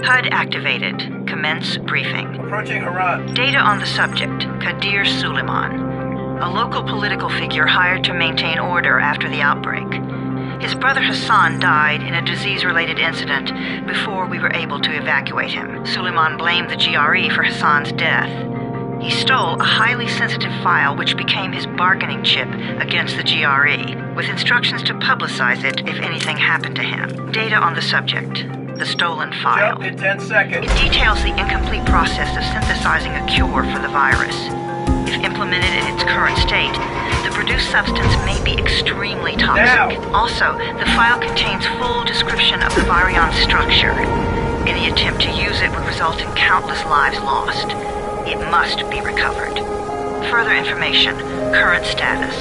HUD activated. Commence briefing. Approaching Haran. Data on the subject, Kadir Suleiman, a local political figure hired to maintain order after the outbreak. His brother Hassan died in a disease-related incident before we were able to evacuate him. Suleiman blamed the GRE for Hassan's death. He stole a highly sensitive file which became his bargaining chip against the GRE, with instructions to publicize it if anything happened to him. Data on the subject, the stolen file. Jump in 10 seconds. It details the incomplete process of synthesizing a cure for the virus. If implemented in its current state, the produced substance may be extremely toxic. Now. Also, the file contains full description of the virion structure. Any attempt to use it would result in countless lives lost. It must be recovered. Further information, current status.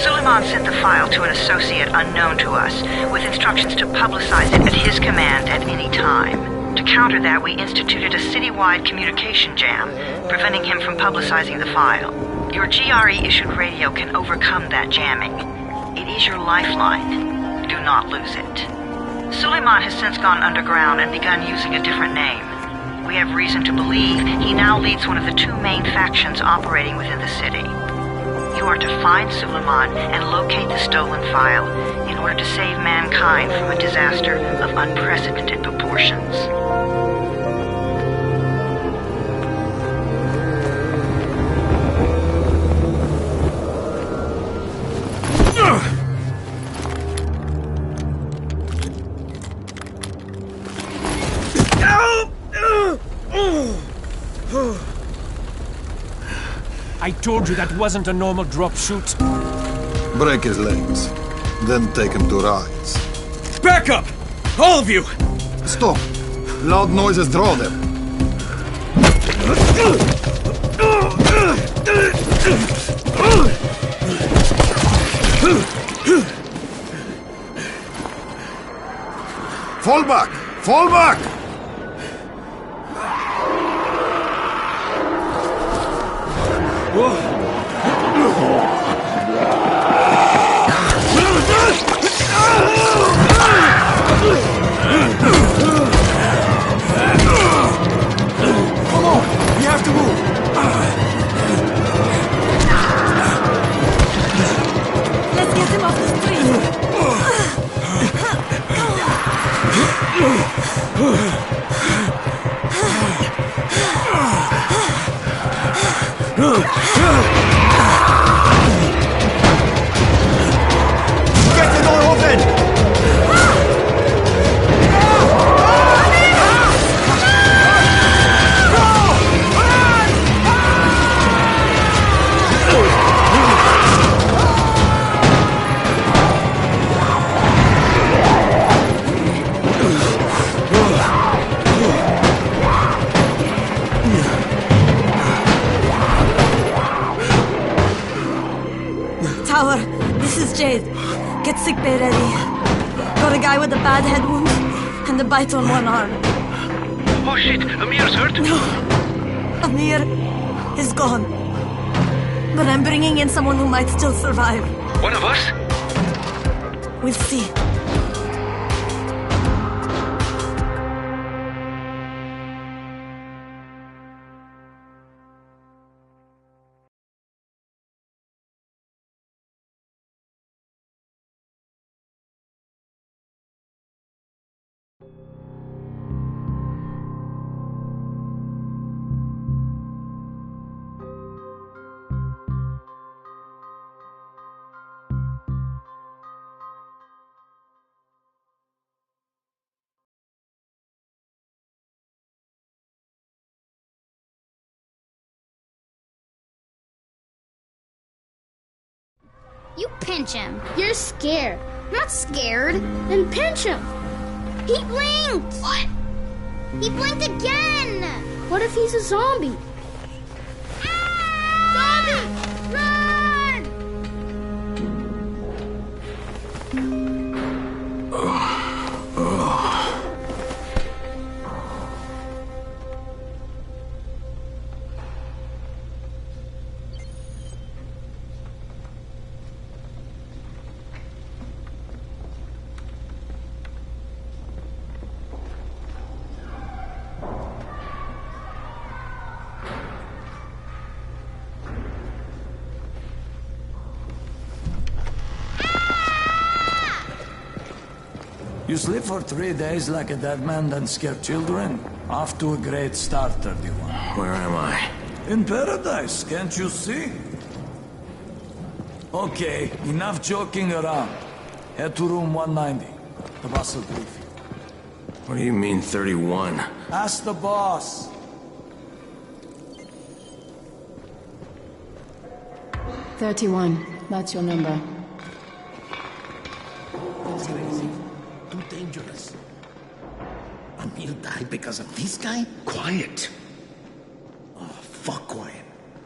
Suleiman sent the file to an associate unknown to us, with instructions to publicize it at his command at any time. To counter that, we instituted a citywide communication jam, preventing him from publicizing the file. Your GRE-issued radio can overcome that jamming. It is your lifeline. Do not lose it. Suleiman has since gone underground and begun using a different name. We have reason to believe he now leads one of the two main factions operating within the city. You are to find Suleiman and locate the stolen file in order to save mankind from a disaster of unprecedented proportions. I told you that wasn't a normal drop shoot. Break his legs, then take him to rides. Back up! All of you! Stop! Loud noises draw them. Fall back! Fall back! Come on! We have to move! Let's get him off the street! Get the door open! Tower, this is Jade. Get sickbay ready. Got a guy with a bad head wound and a bite on one arm. Oh shit, Amir's hurt? No, Amir is gone. But I'm bringing in someone who might still survive. One of us? We'll see. You pinch him. You're scared. I'm not scared. Then pinch him. He blinked. What? He blinked again. What if he's a zombie? Zombie! Run! You sleep for 3 days like a dead man, then scare children? Off to a great start, 31. Where am I? In paradise, can't you see? Okay, enough joking around. Head to room 190. The boss will brief you. What do you mean, 31? Ask the boss. That's your number. Too dangerous. Amir died because of this guy? Quiet. Oh, fuck quiet.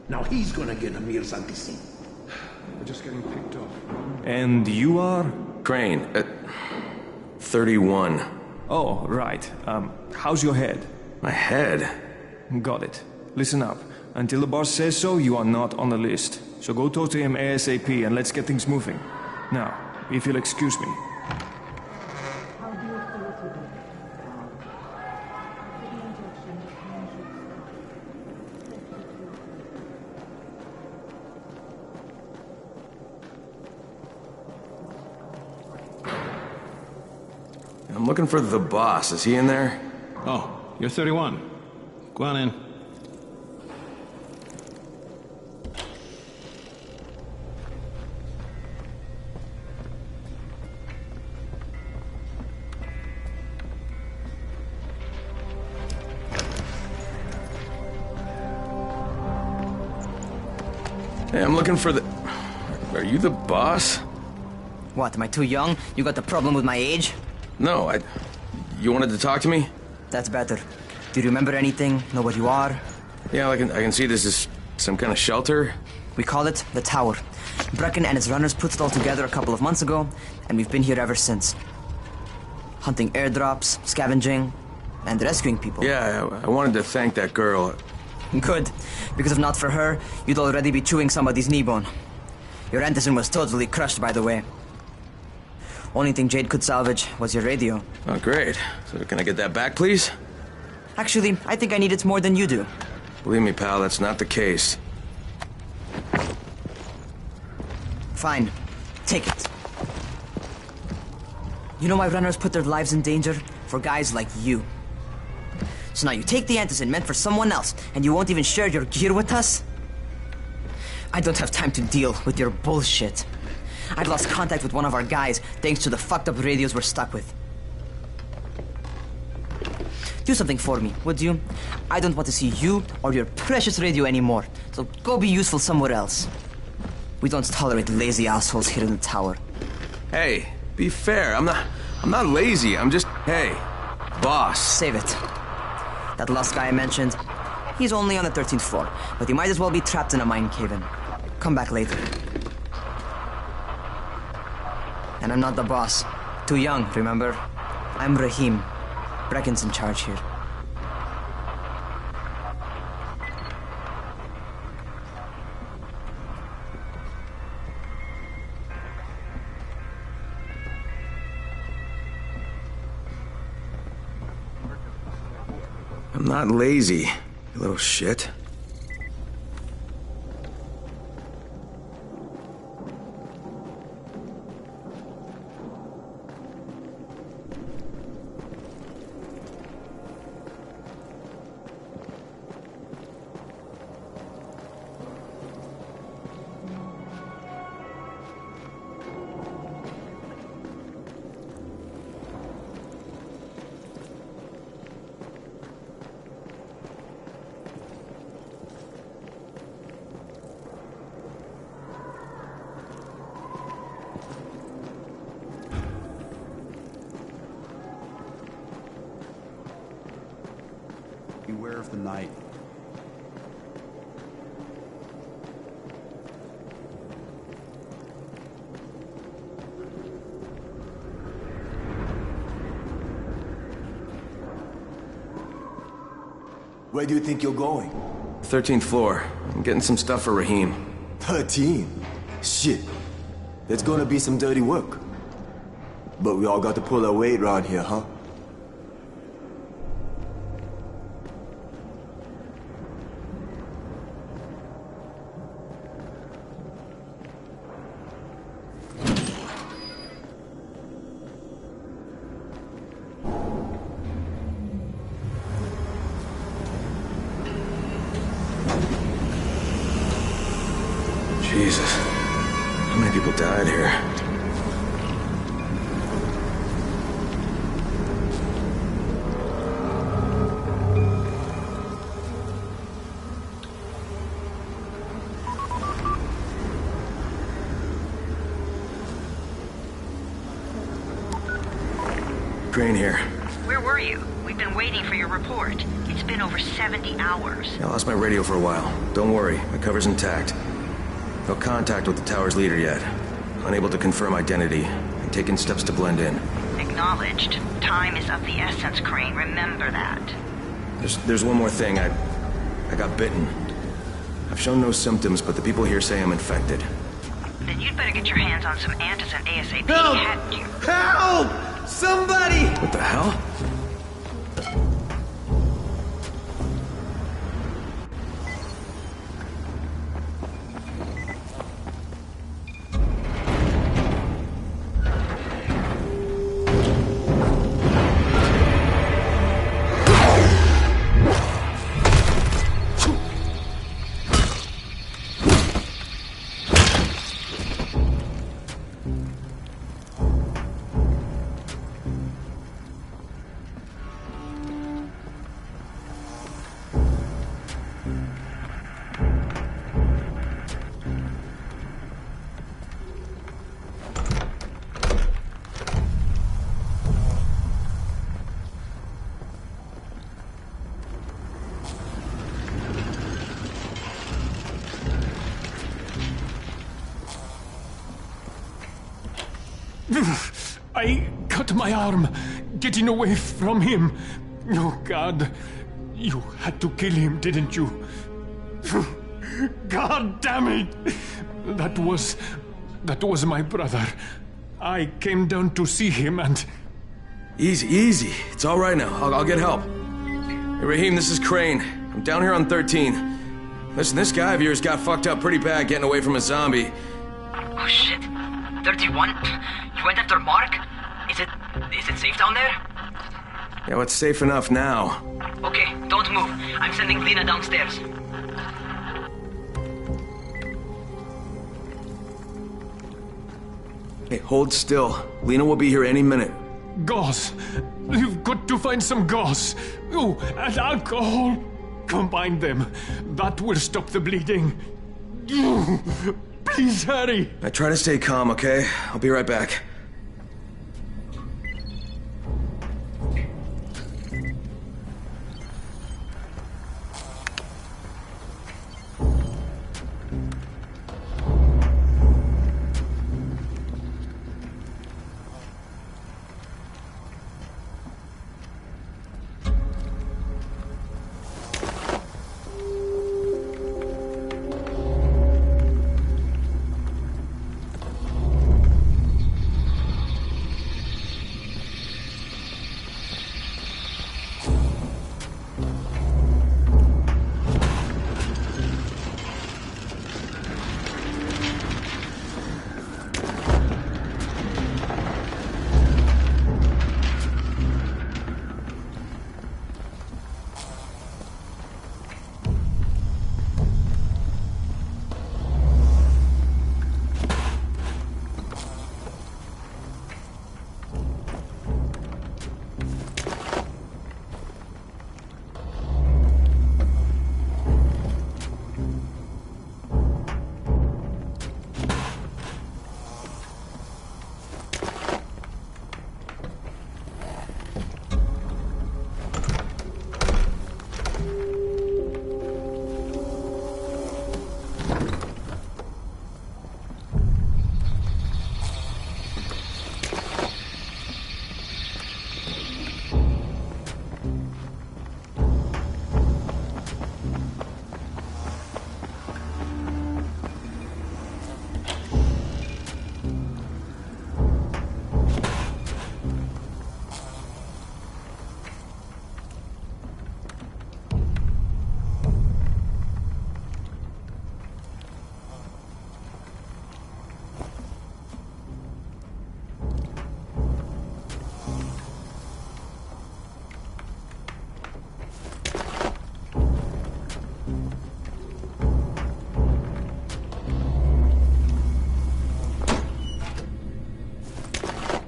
Now he's gonna get Amir's anti-scene. We're just getting picked off. And you are? Crane, 31. Oh, right. How's your head? My head? Got it. Listen up. Until the boss says so, you are not on the list. So go talk to him ASAP and let's get things moving. Now, if you'll excuse me. I'm looking for the boss. Is he in there? Oh, you're 31. Go on in. Hey, I'm looking for the... Are you the boss? What, am I too young? You got the problem with my age? No, You wanted to talk to me? That's better. Do you remember anything? Know what you are? Yeah, I can see this is some kind of shelter. We call it the Tower. Brecken and his runners put it all together a couple of months ago, and we've been here ever since. Hunting airdrops, scavenging, and rescuing people. Yeah, I wanted to thank that girl. Good, because if not for her, you'd already be chewing somebody's knee bone. Your Anderson was totally crushed, by the way. Only thing Jade could salvage was your radio. Oh, great. So can I get that back, please? Actually, I think I need it more than you do. Believe me, pal, that's not the case. Fine. Take it. You know why runners put their lives in danger? For guys like you. So now you take the Anderson meant for someone else, and you won't even share your gear with us? I don't have time to deal with your bullshit. I've lost contact with one of our guys thanks to the fucked up radios we're stuck with. Do something for me, would you? I don't want to see you or your precious radio anymore, so go be useful somewhere else. We don't tolerate lazy assholes here in the tower. Hey, be fair. I'm not lazy. I'm just, hey, boss. Save it. That last guy I mentioned, he's only on the 13th floor, but he might as well be trapped in a mine cave-in. Come back later. And I'm not the boss. Too young, remember? I'm Rahim. Brecken's in charge here. I'm not lazy, you little shit. Beware of the night. Where do you think you're going? 13th floor. I'm getting some stuff for Rahim. 13? Shit. There's gonna be some dirty work. But we all got to pull our weight around here, huh? Jesus. How many people died here? Crane here. Where were you? We've been waiting for your report. It's been over 70 hours. I lost my radio for a while. Don't worry, my cover's intact. No contact with the tower's leader yet. Unable to confirm identity. And taking steps to blend in. Acknowledged. Time is of the essence, Crane. Remember that. There's one more thing. I got bitten. I've shown no symptoms, but the people here say I'm infected. Then you'd better get your hands on some Antizin ASAP, Help! hadn't you? Help! Somebody! What the hell? I cut my arm getting away from him. Oh, God. You had to kill him, didn't you? God damn it! That was my brother. I came down to see him and... Easy, easy. It's all right now. I'll get help. Hey, Raheem, this is Crane. I'm down here on 13. Listen, this guy of yours got fucked up pretty bad getting away from a zombie. Oh shit. 31? You went after Mark? Is it safe down there? Yeah, well, it's safe enough now. Okay, don't move. I'm sending Lena downstairs. Hey, hold still. Lena will be here any minute. Gauze. You've got to find some gauze. Oh, and alcohol. Combine them. That will stop the bleeding. Please hurry. I try to stay calm, okay? I'll be right back.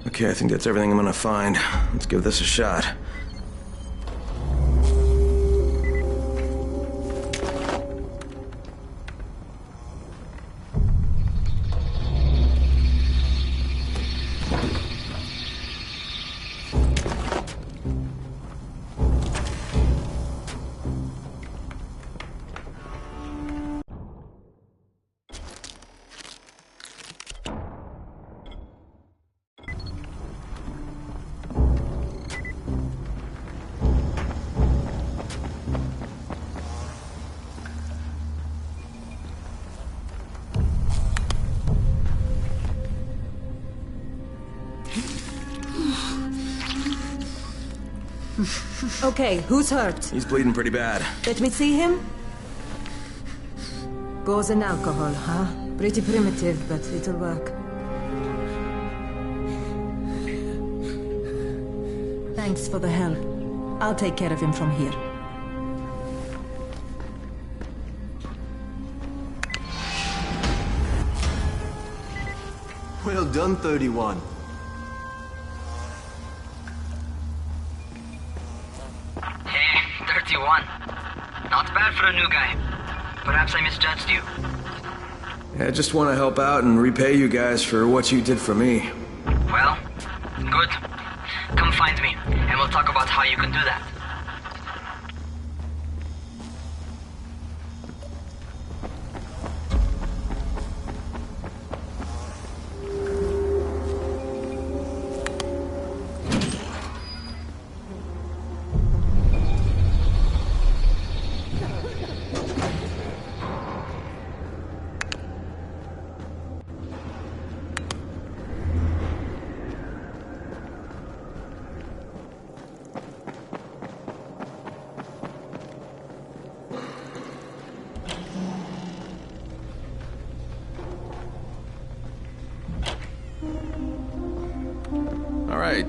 Okay, I think that's everything I'm gonna find. Let's give this a shot. Okay, who's hurt? He's bleeding pretty bad. Let me see him. Gauze and alcohol, huh? Pretty primitive, but it'll work. Thanks for the help. I'll take care of him from here. Well done, 31. Hey, 31. Not bad for a new guy. Perhaps I misjudged you. I just want to help out and repay you guys for what you did for me. Well, good. Come find me, and we'll talk about how you can do that.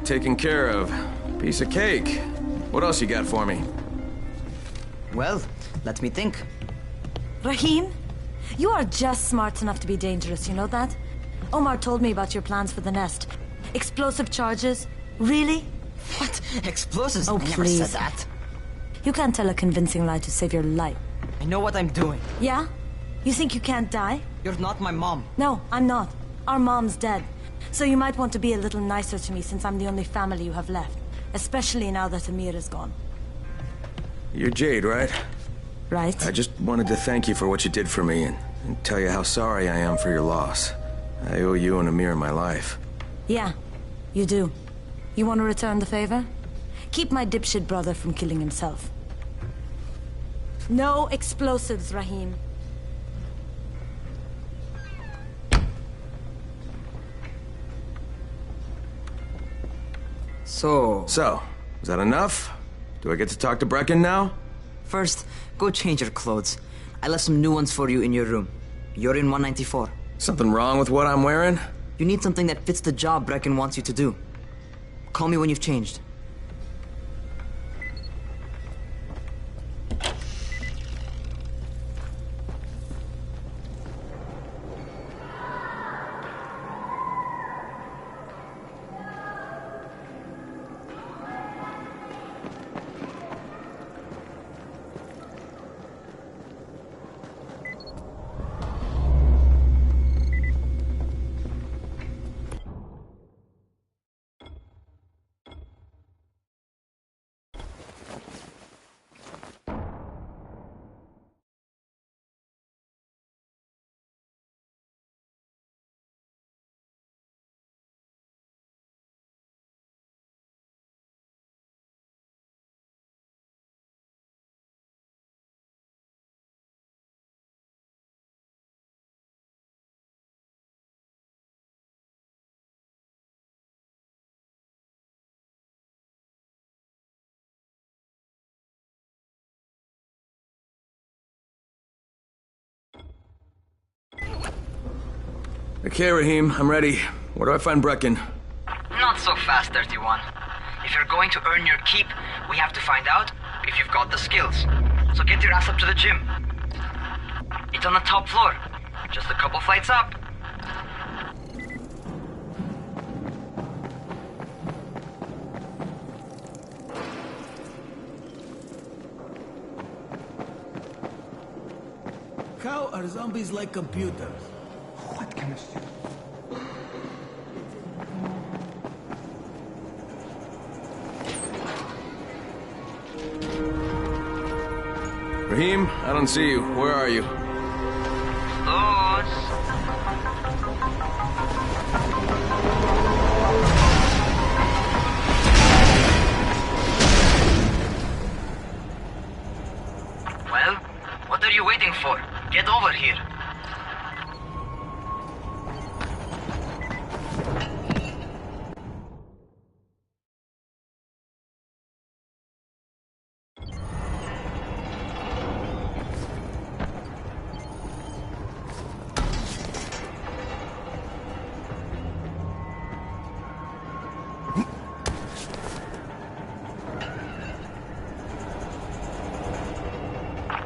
taken care of. Piece of cake. What else you got for me? Well, let me think. Rahim, you are just smart enough to be dangerous, you know that? Omar told me about your plans for the nest. Explosive charges? Really? What? Explosives? Oh, I never please. said that. You can't tell a convincing lie to save your life. I know what I'm doing. Yeah? You think you can't die? You're not my mom. No, I'm not. Our mom's dead. So you might want to be a little nicer to me since I'm the only family you have left. Especially now that Amir is gone. You're Jade, right? Right. I just wanted to thank you for what you did for me and tell you how sorry I am for your loss. I owe you and Amir my life. Yeah, you do. You want to return the favor? Keep my dipshit brother from killing himself. No explosives, Rahim. So, is that enough? Do I get to talk to Brecken now? First, go change your clothes. I left some new ones for you in your room. You're in 194. Something wrong with what I'm wearing? You need something that fits the job Brecken wants you to do. Call me when you've changed. Okay, Rahim, I'm ready. Where do I find Brecken? Not so fast, 31. If you're going to earn your keep, we have to find out if you've got the skills. So get your ass up to the gym. It's on the top floor. Just a couple flights up. How are zombies like computers? What chemistry? Rahim, I don't see you. Where are you? Well, what are you waiting for? Get over here.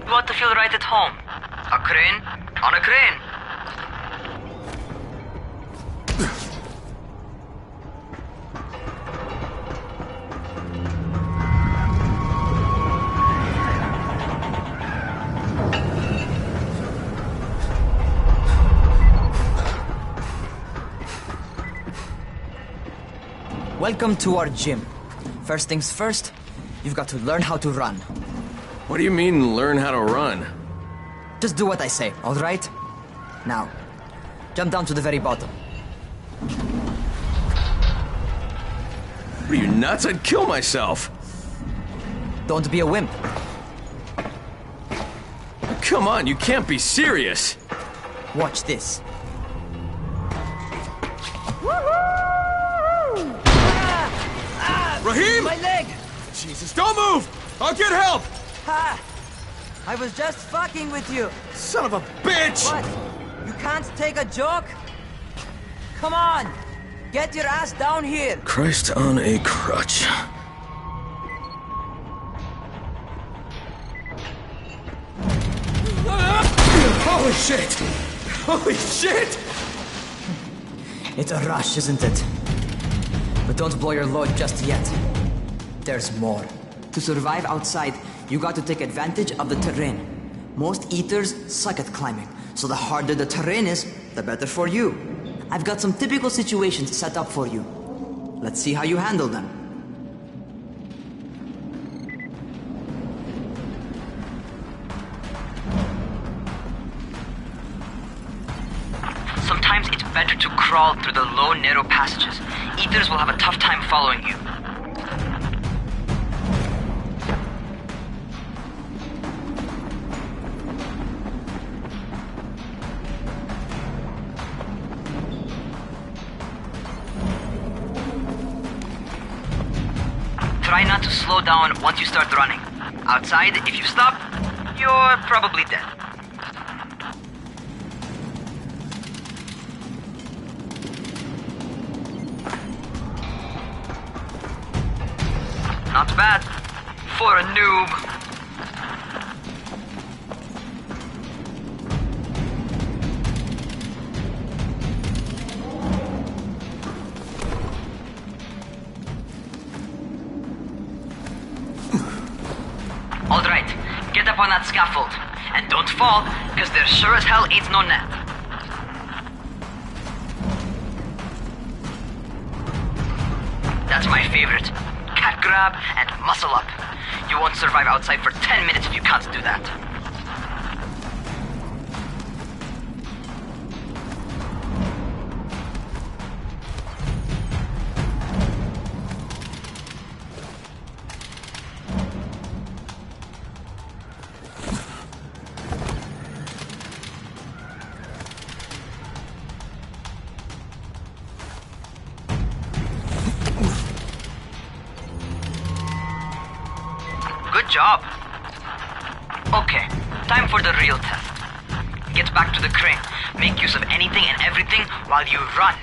You ought to feel right at home. A crane on a crane. Welcome to our gym. First things first, you've got to learn how to run. What do you mean, learn how to run? Just do what I say, all right? Now, jump down to the very bottom. Are you nuts? I'd kill myself. Don't be a wimp. Come on, you can't be serious. Watch this. Rahim! My leg! Jesus, don't move! I'll get help! Ha! I was just fucking with you. Son of a bitch! What? You can't take a joke? Come on! Get your ass down here! Christ on a crutch. Holy shit! Holy shit! It's a rush, isn't it? But don't blow your load just yet. There's more. To survive outside, you got to take advantage of the terrain. Most eaters suck at climbing, so the harder the terrain is, the better for you. I've got some typical situations set up for you. Let's see how you handle them. Sometimes it's better to crawl through the low, narrow passages. Eaters will have a tough time following you. Try not to slow down once you start running. Outside, if you stop, you're probably dead. Not bad for a noob. All right, get up on that scaffold. And don't fall, because there sure as hell ain't no net. That's my favorite. Cat grab and muscle up. You won't survive outside for 10 minutes if you can't do that. Good job. Okay, time for the real test. Get back to the crane. Make use of anything and everything while you run.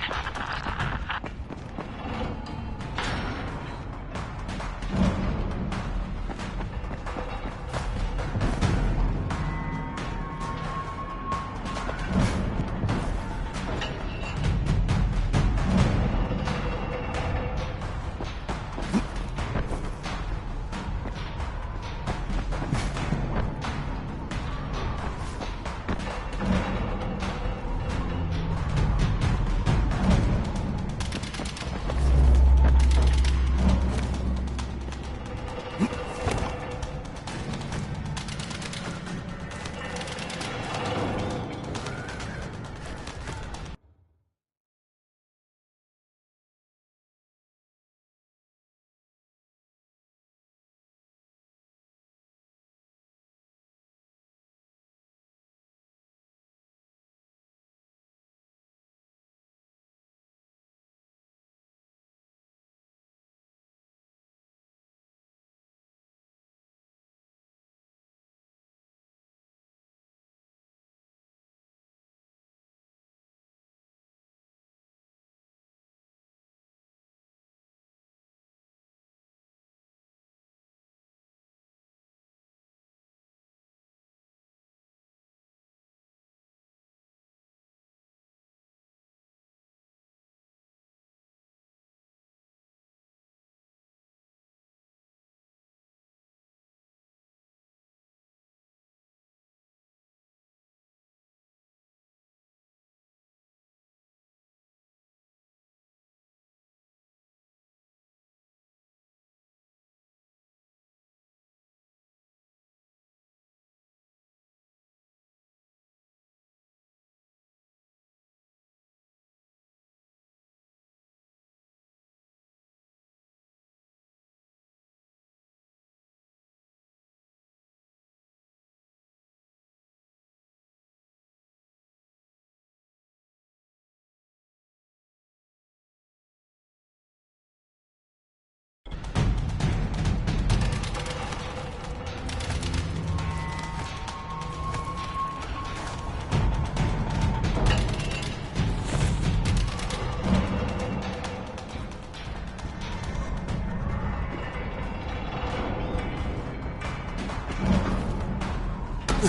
Okay,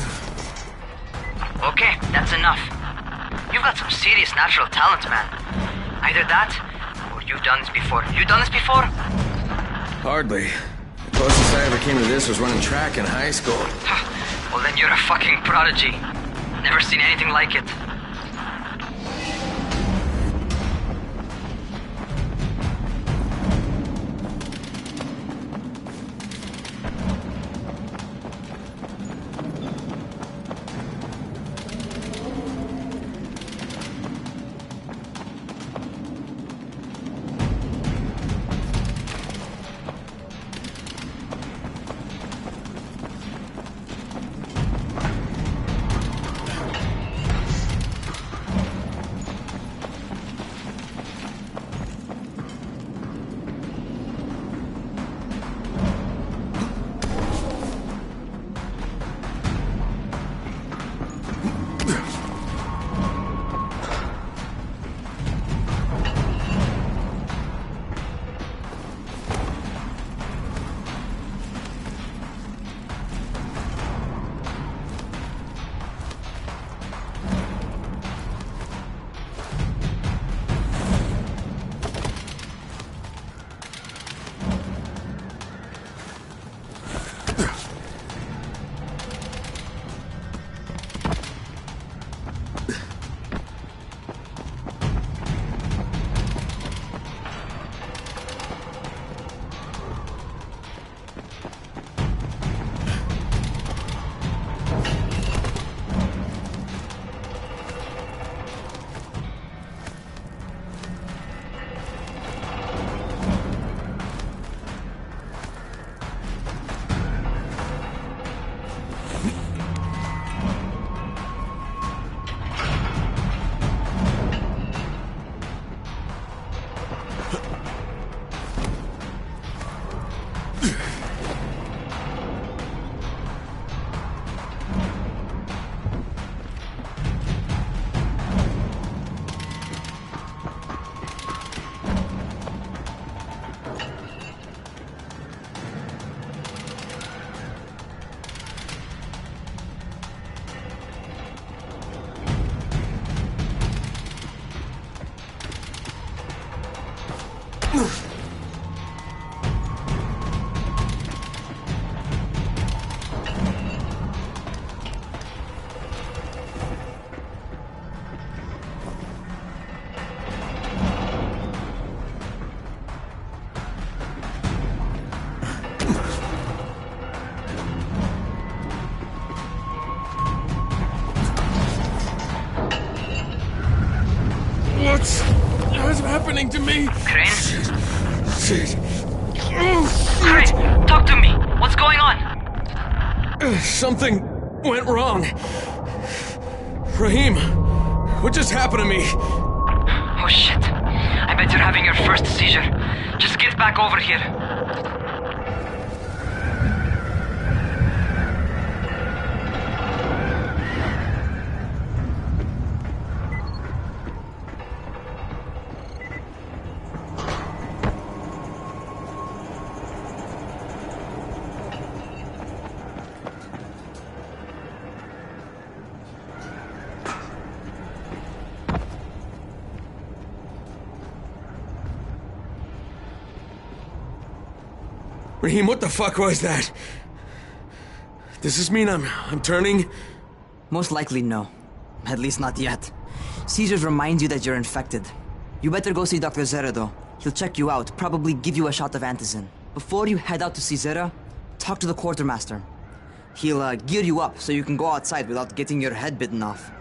that's enough. You've got some serious natural talent, man. Either that, or you've done this before. You done this before? Hardly. The closest I ever came to this was running track in high school. Well, then you're a fucking prodigy. Never seen anything like it. What's happening to me? Crane? Shit. Crane, talk to me. What's going on? Something went wrong. Raheem, what just happened to me? Oh shit. I bet you're having your first seizure. Just get back over here. Raheem, what the fuck was that? Does this mean I'm turning? Most likely no. At least not yet. Seizures remind you that you're infected. You better go see Dr. Zera though. He'll check you out, probably give you a shot of antizin. Before you head out to see Zera, talk to the quartermaster. He'll gear you up so you can go outside without getting your head bitten off.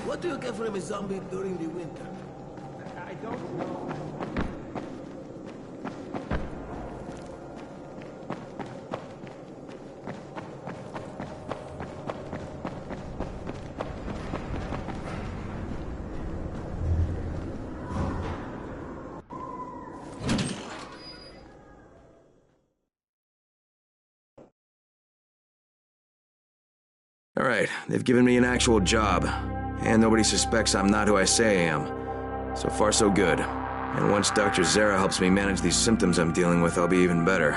What do you get from a zombie during the winter? don't know. All right, they've given me an actual job, and nobody suspects I'm not who I say I am. So far, so good. And once Dr. Zara helps me manage these symptoms I'm dealing with, I'll be even better.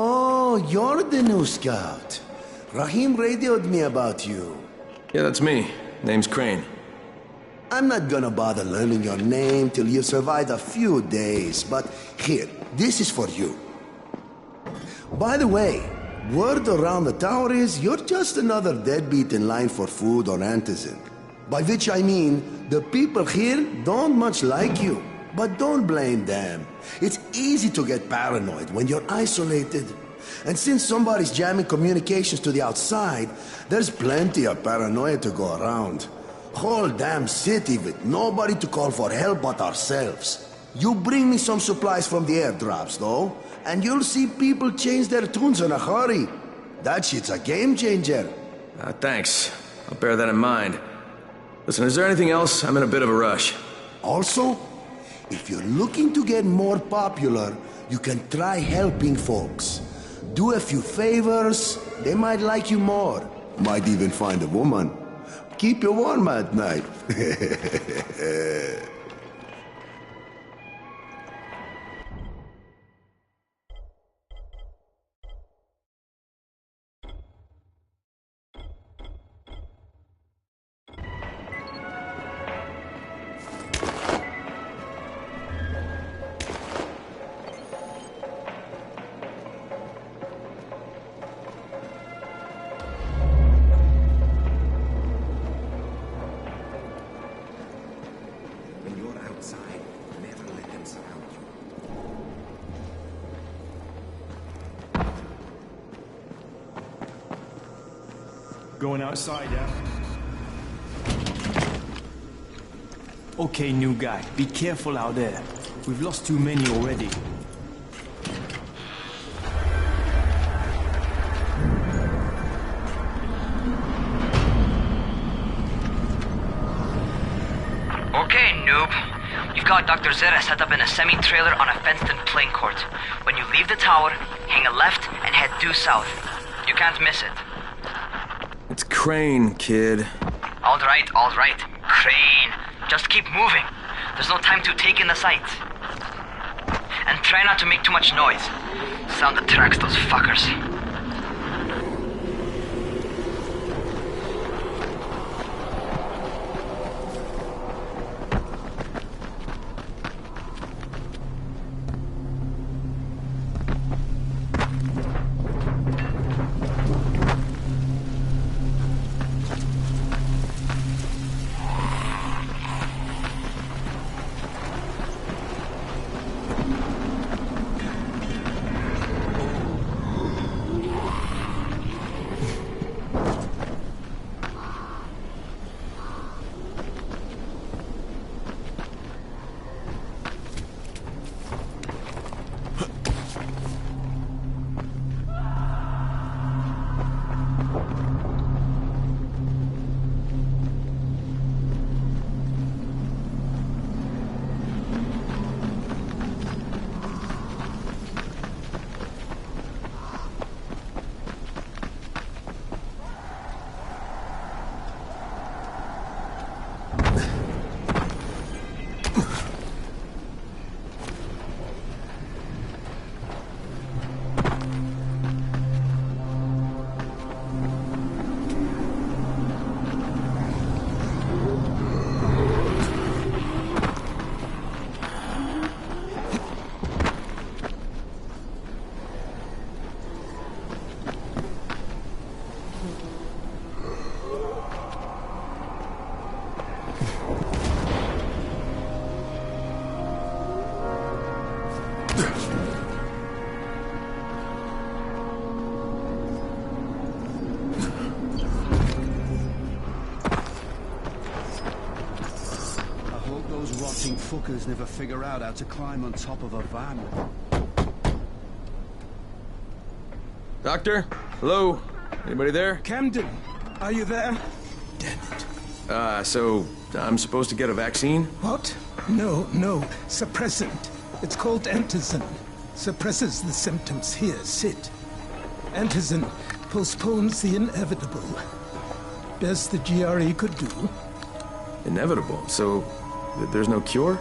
Oh, you're the new scout. Rahim radioed me about you. Yeah, that's me. Name's Crane. I'm not gonna bother learning your name till you survived a few days, but here, this is for you. By the way, word around the tower is you're just another deadbeat in line for food or antizin. By which I mean, the people here don't much like you. But don't blame them. It's easy to get paranoid when you're isolated. And since somebody's jamming communications to the outside, there's plenty of paranoia to go around. Whole damn city with nobody to call for help but ourselves. You bring me some supplies from the airdrops, though, and you'll see people change their tunes in a hurry. That shit's a game changer. Thanks. I'll bear that in mind. Listen, is there anything else? I'm in a bit of a rush. Also, if you're looking to get more popular, you can try helping folks. Do a few favors, they might like you more. Might even find a woman. Keep you warm at night. Going outside, yeah? Okay, new guy. Be careful out there. We've lost too many already. Okay, noob. You've got Dr. Zara set up in a semi-trailer on a fenced-in playing court. When you leave the tower, hang a left and head due south. You can't miss it. It's Crane, kid. All right. Crane. Just keep moving. There's no time to take in the sights. And try not to make too much noise. Sound attracts those fuckers. Those rotting fuckers never figure out how to climb on top of a van. Doctor? Hello? Anybody there? Camden, are you there? Damn it. So I'm supposed to get a vaccine? What? No. Suppressant. It's called antizin. Suppresses the symptoms. Here, sit. Antizin postpones the inevitable. Best the GRE could do. Inevitable? So there's no cure?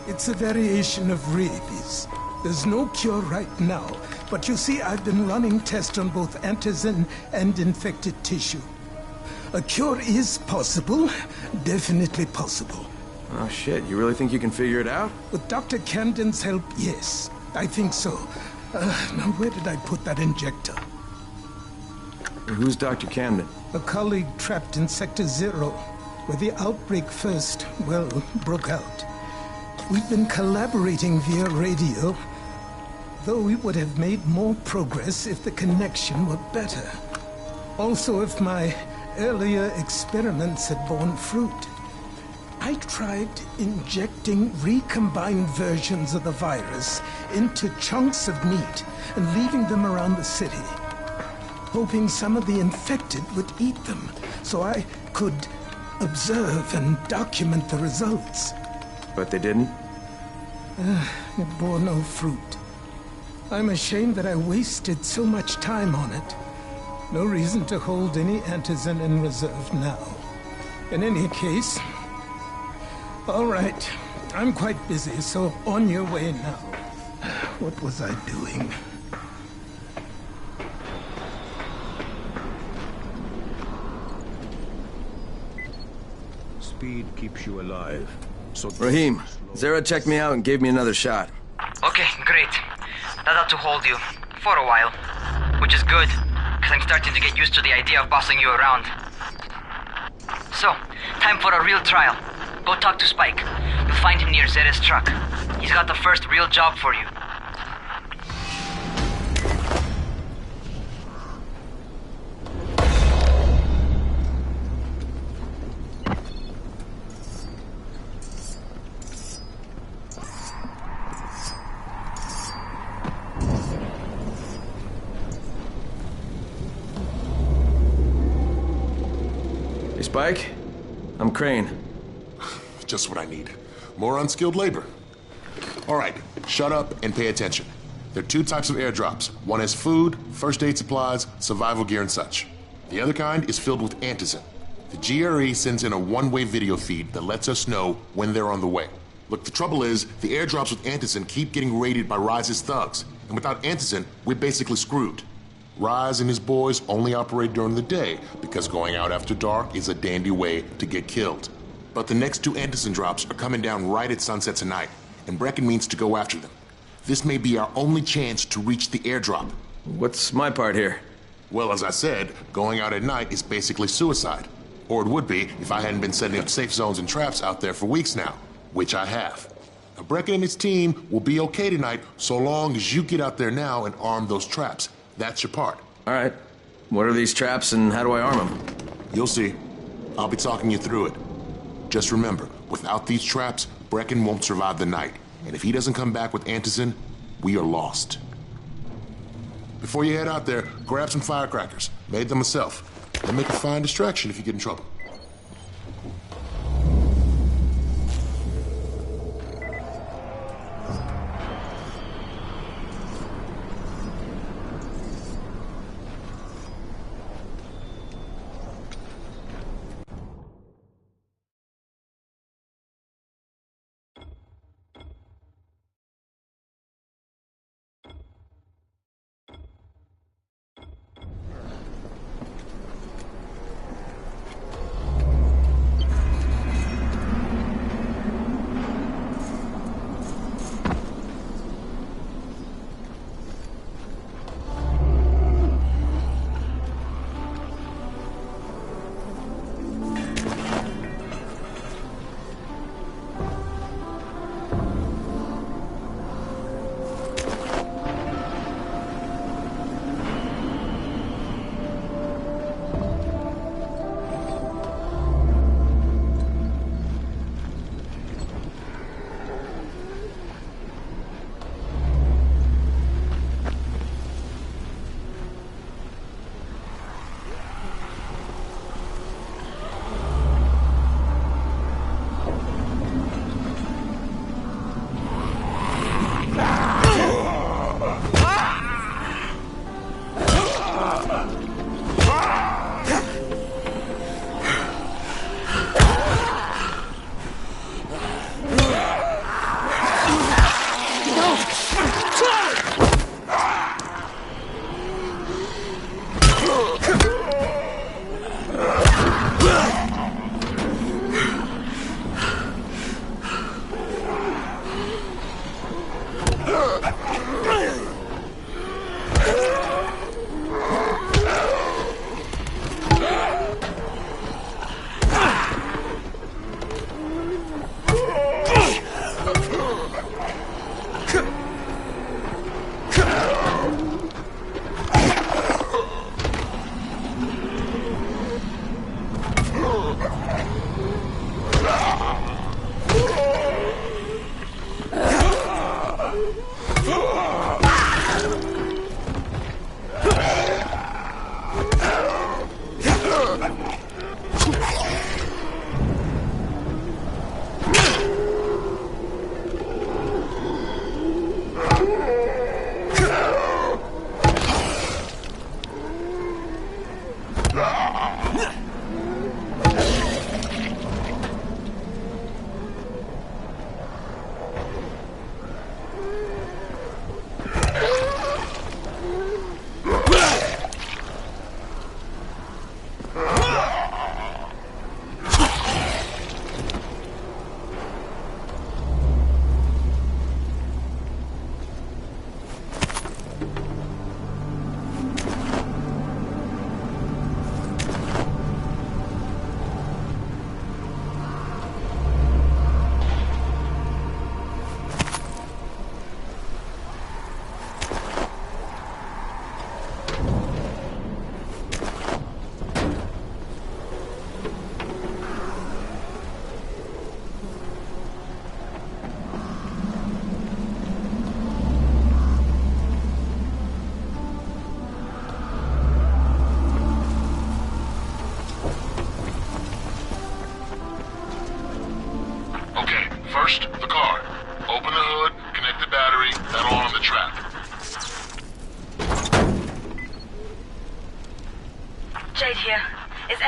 It's a variation of rabies. There's no cure right now, but you see, I've been running tests on both antizin and infected tissue. A cure is possible, definitely possible. Oh shit, you really think you can figure it out? With Dr. Camden's help, yes. I think so. Now where did I put that injector? Who's Dr. Camden? A colleague trapped in Sector 0. Where the outbreak first, well, broke out. We've been collaborating via radio, though we would have made more progress if the connection were better. Also, if my earlier experiments had borne fruit. I tried injecting recombined versions of the virus into chunks of meat and leaving them around the city, hoping some of the infected would eat them, so I could observe and document the results. But they didn't? It bore no fruit. I'm ashamed that I wasted so much time on it. No reason to hold any antizin in reserve now. In any case, all right, I'm quite busy, so on your way now. What was I doing? Speed keeps you alive. So Rahim, Zara checked me out and gave me another shot. Okay, great. That ought to hold you. For a while. Which is good, because I'm starting to get used to the idea of bossing you around. So, time for a real trial. Go talk to Spike. You'll find him near Zera's truck. He's got the first real job for you. Hey, Spike? I'm Crane. Just what I need. More unskilled labor. All right, shut up and pay attention. There are two types of airdrops. One has food, first aid supplies, survival gear, and such. The other kind is filled with antizin. The GRE sends in a one-way video feed that lets us know when they're on the way. Look, the trouble is, the airdrops with antizin keep getting raided by Rise's thugs. And without antizin, we're basically screwed. Rise and his boys only operate during the day because going out after dark is a dandy way to get killed. But the next two antizin drops are coming down right at sunset tonight, and Brecken means to go after them. This may be our only chance to reach the airdrop. What's my part here? Well, as I said, going out at night is basically suicide. Or it would be if I hadn't been setting up safe zones and traps out there for weeks now, which I have. Now, Brecken and his team will be okay tonight so long as you get out there now and arm those traps. That's your part. All right. What are these traps and how do I arm them? You'll see. I'll be talking you through it. Just remember, without these traps, Brecken won't survive the night. And if he doesn't come back with antizin, we are lost. Before you head out there, grab some firecrackers. Made them myself. They'll make a fine distraction if you get in trouble.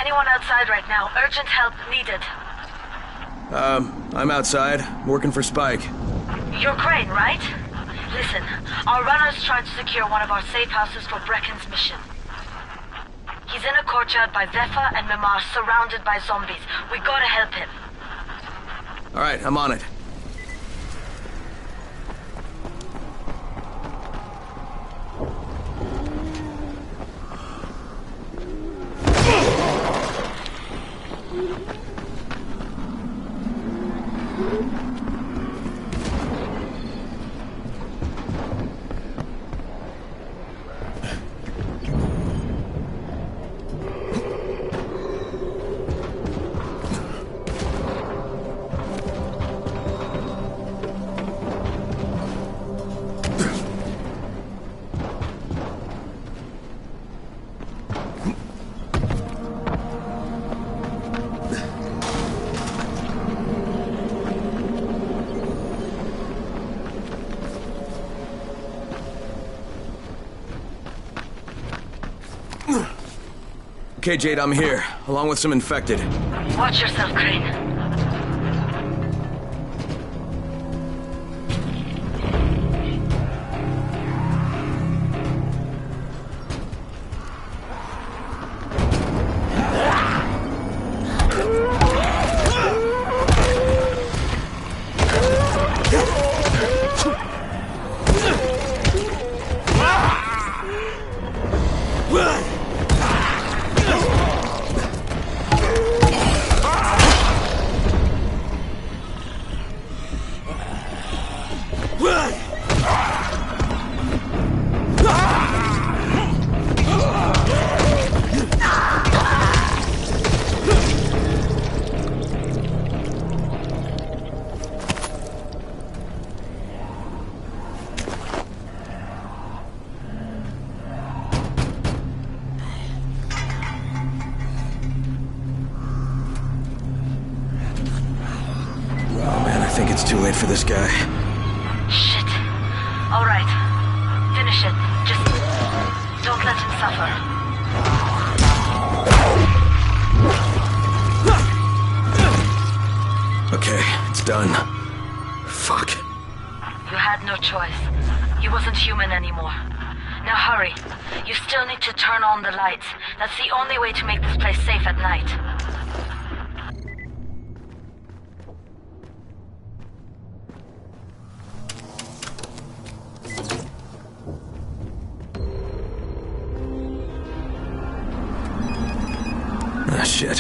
anyone outside right now? Urgent help needed. I'm outside, working for Spike. You're Crane, right? Listen, our runner's trying to secure one of our safe houses for Brecken's mission. He's in a courtyard by Vefa and Mimar, surrounded by zombies. We gotta help him. Alright, I'm on it. Okay, Jade, I'm here, along with some infected. Watch yourself, Crane. I think it's too late for this guy. Shit. All right. Finish it. Just don't let him suffer. Okay, it's done. Fuck. You had no choice. He wasn't human anymore. Now hurry. You still need to turn on the lights. That's the only way to make this place safe at night. Ah, shit.